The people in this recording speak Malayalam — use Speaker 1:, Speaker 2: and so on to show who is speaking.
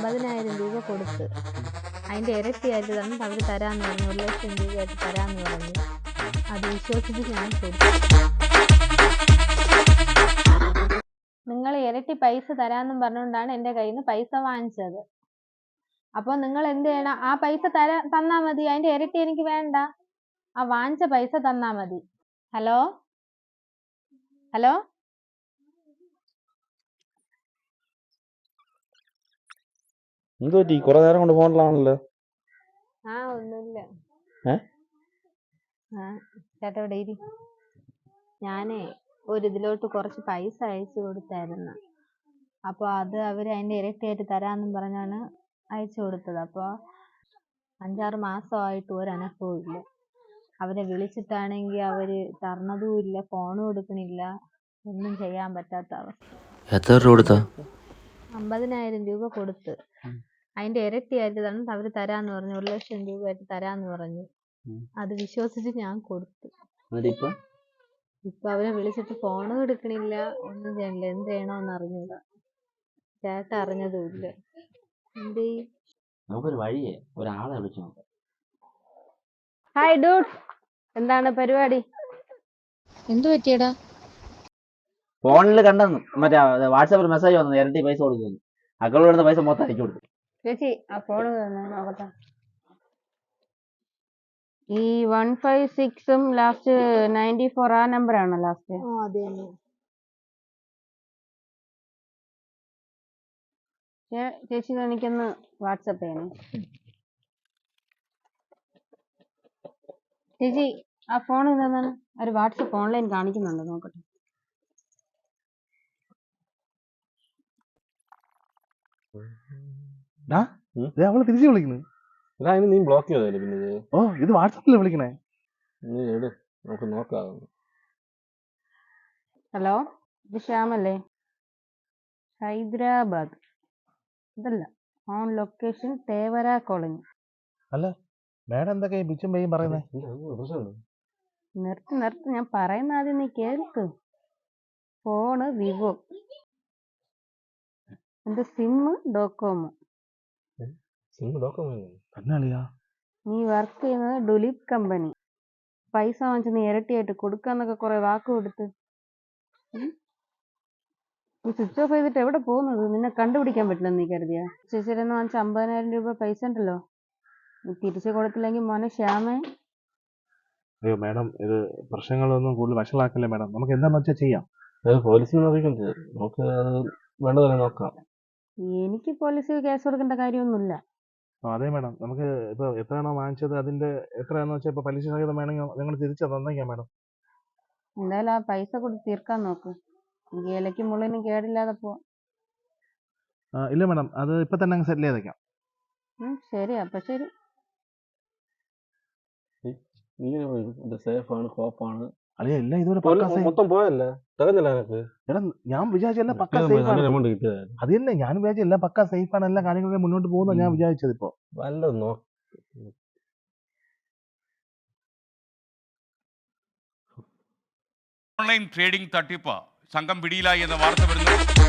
Speaker 1: 50,000 രൂപ കൊടുത്ത് അതിൻ്റെ ഇരട്ടിയായിട്ട് തന്നിട്ട് അവർ തരാമെന്ന് പറഞ്ഞു, 1,00,000 രൂപയായിട്ട് തരാമെന്ന് പറഞ്ഞു. അത് വിശ്വസിച്ച് ഞാൻ കൊടുത്തു. നിങ്ങൾ ഇരട്ടി പൈസ തരാമെന്നും പറഞ്ഞുകൊണ്ടാണ് എൻ്റെ കയ്യിൽ നിന്ന് പൈസ വാങ്ങിച്ചത്. അപ്പോൾ നിങ്ങൾ എന്ത് ചെയ്യണം, ആ പൈസ തന്നാൽ മതി, അതിൻ്റെ ഇരട്ടി എനിക്ക് വേണ്ട, ആ വാങ്ങിച്ച പൈസ തന്നാൽ മതി. ഹലോ ഹലോ
Speaker 2: എന്ത് പറ്റി? കുറെ നേരം കൊണ്ട് ഫോണിലാണല്ലോ.
Speaker 1: ഒന്നുമില്ല. ചേട്ടാ ഇവിടെ ഇരി. ഞാനേ ഇതിലോട്ട് കുറച്ച് പൈസ അയച്ചു കൊടുത്തായിരുന്നു. അപ്പോൾ അത് അവർ അതിൻ്റെ ഇരട്ടിയായിട്ട് തരാമെന്നും പറഞ്ഞാണ് അയച്ചു കൊടുത്തത്. അപ്പോൾ 5-6 മാസമായിട്ട് ഒരനക്കവും ഇല്ല. അവരെ വിളിച്ചിട്ടാണെങ്കിൽ അവർ തരണതുമില്ല, ഫോണും എടുക്കണില്ല, ഒന്നും ചെയ്യാൻ പറ്റാത്ത അവസ്ഥ.
Speaker 2: എത്ര രൂപ കൊടുത്താ?
Speaker 1: 50,000 രൂപ കൊടുത്ത് അതിൻ്റെ ഇരട്ടിയായിട്ട് തന്നിട്ട് അവർ തരാമെന്ന് പറഞ്ഞു, 1,00,000 രൂപയായിട്ട് തരാമെന്ന് പറഞ്ഞു. അത് വിശ്വസിച്ച് ഞാൻ കൊടുത്തു. ഇപ്പൊ അവരെ വിളിച്ചിട്ട് ഫോണും എടുക്കണില്ല, ഒന്നും ചെയ്യണില്ല. എന്ത് ചെയ്യണമെന്ന് അറിഞ്ഞില്ല. ചേട്ട അറിഞ്ഞതുമില്ല. എന്ത് ചെയ്യും?
Speaker 2: നമുക്കൊരു വഴിയേ ഒരാളെ വിളിച്ചു നോക്കാം.
Speaker 1: ഹായ് ഡൂഡ്, എന്താണ് പരിപാടി? എന്തു പറ്റിയടാ?
Speaker 2: ഫോണിൽ കണ്ടെന്നു, മറ്റേ വാട്സാപ്പിൽ മെസ്സേജ് വന്നു, ഇരട്ടി പൈസ കൊടുക്കുന്നു. അക്കൗണ്ടിൽ എടുത്ത പൈസ മൊത്തം അയച്ചു കൊടുത്തു.
Speaker 1: ചേച്ചി ആ ഫോൺ നോക്കട്ടെ. ഈ 156 ലാസ്റ്റ് 94 ആ നമ്പർ ആണോ ലാസ്റ്റ്? ചേച്ചി എനിക്കൊന്ന് വാട്സപ്പ് ചെയ്യണേ. ചേച്ചി ആ ഫോൺ എന്താണ് ഒരു വാട്സപ്പ് ഓൺലൈൻ കാണിക്കുന്നുണ്ട്, നോക്കട്ടെ.
Speaker 3: അവള് തിരിച്ചു വിളിക്കുന്നു.
Speaker 4: നീ ബ്ലോക്ക് ചെയ്തല്ലേ പിന്നെ?
Speaker 3: ഇത് വാട്സാപ്പിൽ വിളിക്കണേ.
Speaker 4: നീ എട്, നമുക്ക് നോക്കാം.
Speaker 1: ഹലോ, ഇത് ശ്യാമല്ലേ? ഹൈദരാബാദ്. ഇതല്ല, ഓൺ ലൊക്കേഷൻ തേവര കോളനി.
Speaker 3: അല്ല മേഡം എന്തൊക്കെ ബിച്ചും പയ്യും പറയുന്നേ?
Speaker 1: നിർത്ത്, ഞാൻ പറയുന്ന ആദ്യം നീ കേൾക്ക്. ഫോണ് വിവോ, എന്റെ സിമ്മ് ഡോകോമോ. നീ വർക്ക് ചെയ്യുന്നത് ഡുലിപ് കമ്പനി. പൈസ വാങ്ങിച്ച് നീ ഇരട്ടിയായിട്ട് കൊടുക്കാന്നൊക്കെ കുറെ വാക്ക് കൊടുത്ത് നീ സ്വിച്ച് ഓഫ് ചെയ്തിട്ട് എവിടെ പോകുന്നത്? നിന്നെ കണ്ടുപിടിക്കാൻ പറ്റില്ലെന്ന് നീ കരുതിയ? ചേച്ചിയുടെ വാങ്ങിച്ച 50,000 രൂപ പൈസ ഉണ്ടല്ലോ, നീ തിരിച്ചു കൊടുത്തില്ലെങ്കിൽ മോനെ ശ്യാമേ.
Speaker 3: അയ്യോ മേഡം, ഇത് പ്രശ്നങ്ങളൊന്നും കൂടുതൽ വഷളാക്കല്ലേ മേഡം. നമുക്ക് എന്താന്ന് വെച്ചാൽ ചെയ്യാം.
Speaker 4: പോലീസിനെ അറിയിക്കുന്നത്, നമുക്ക് വേണ്ടതല്ലേ നോക്കാം.
Speaker 1: എനിക്ക് പോലീസിൽ കേസ് കൊടുക്കേണ്ട കാര്യമൊന്നുമില്ല.
Speaker 3: അതെ മേഡം, നമുക്ക് ഇപ്പൊ എത്രയാണോ വാങ്ങിച്ചത് അതിന്റെ എത്രയാണെന്ന് വെച്ചാൽ ഇപ്പൊ പലിശ സഹിതം വേണമെങ്കിൽ ഞങ്ങൾ തിരിച്ചു തന്നേക്കാം മേഡം.
Speaker 1: എന്തായാലും ആ പൈസ കൊടുത്ത് തീർക്കാൻ നോക്ക്. ഇലയ്ക്ക് മുള്ളിനും കേടില്ലാതെ പോവാം.
Speaker 3: ഇല്ല മേഡം, അത് ഇപ്പൊ തന്നെ അങ്ങ് സെറ്റിൽ ചെയ്തേക്കാം.
Speaker 1: ശരി, അപ്പൊ ശരി.
Speaker 4: സേഫാണ്, ഹോപ്പാണ്.
Speaker 3: അല്ലേ എല്ലാം ഇതുവരെ
Speaker 4: മൊത്തം പോയല്ലേ? തികഞ്ഞില്ല എനിക്ക്.
Speaker 3: എടാ ഞാൻ വിചാരിച്ച എല്ലാം പക്കാ സേഫ് ആണ്. അത് തന്നെ ഞാൻ വിചാരിച്ച എല്ലാം പക്കാ സേഫ് ആണ്, എല്ലാ കാര്യങ്ങളും മുന്നോട്ട് പോകുന്ന ഞാൻ വിചാരിച്ചത്. ഇപ്പൊ
Speaker 4: വല്ലതും
Speaker 5: ഓൺലൈൻ ട്രേഡിംഗ് തട്ടിപ്പ് സംഘം പിടിയിലായി എന്ന വാർത്ത വരുന്നു.